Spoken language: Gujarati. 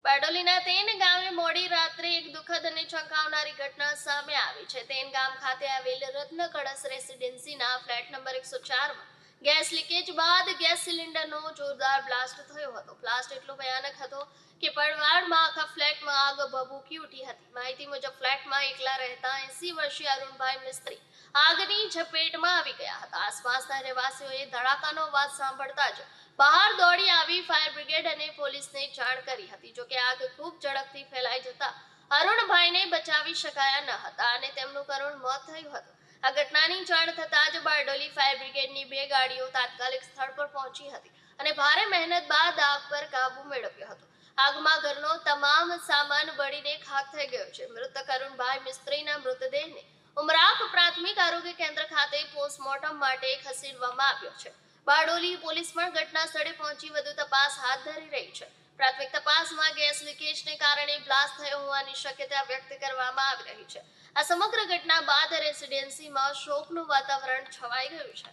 બારડોલીના તેન ગામે મોડી રાત્રે એક દુઃખદ અને ચોંકાવનારી ઘટના સામે આવી છે. તેન ગામ ખાતે આવેલ રત્ન કળશ રેસિડેન્સીના ફ્લેટ નંબર 104માં ગેસ લીકેજ બાદ ગેસ સિલિન્ડરનો જોરદાર બ્લાસ્ટ થયો હતો. બ્લાસ્ટ એટલો ભયાનક હતો કે પળવારમાં આખા ફ્લેટમાં આગ ભભૂકી ઉઠી હતી. માહિતી મુજબ ફ્લેટમાં એકલા રહેતા 80 વર્ષીય અરુણભાઈ મિસ્ત્રી આગની ઝપેટમાં આવી ગયા હતા. આસપાસના રહેવાસીઓએ ધડાકાનો અવાજ સાંભળતા જ બહાર દોડી આવી ફાયર બ્રિગેડ અને પોલીસને જાણ કરી હતી. જોકે આગ ખૂબ ઝડપથી ફેલાઈ જતા અરુણભાઈને બચાવી શકાયા ન હતા અને તેમનું કરુણ મોત થયું હતું. આ ઘટનાની જાણ થતાં જ બારડોલી ફાયર બ્રિગેડની 2 ગાડીઓ તાત્કાલિક સ્થળ પર પહોંચી હતી અને ભારે મહેનત બાદ આગ પર કાબુ મેળવ્યો હતો. આગમાં ઘરનો તમામ સામાન બળીને ખાખ થઈ ગયો છે. મૃતક અરુણભાઈ મિસ્ત્રીના મૃતદેહને ઉમરાપ પ્રાથમિક આરોગ્ય કેન્દ્ર ખાતે પોસ્ટમોર્ટમ માટે ખસેડવામાં આવ્યો છે. બારડોલી પોલીસ પણ ઘટના સ્થળે પહોંચી વધુ તપાસ હાથ ધરી રહી છે. પ્રાથમિક તપાસમાં ગેસ લીકેજને કારણે બ્લાસ્ટ થયો હોવાની શક્યતા વ્યક્ત કરવામાં આવી રહી છે. આ સમગ્ર ઘટના બાદ રેસિડેન્સીમાં શોકનું વાતાવરણ છવાઈ ગયું છે.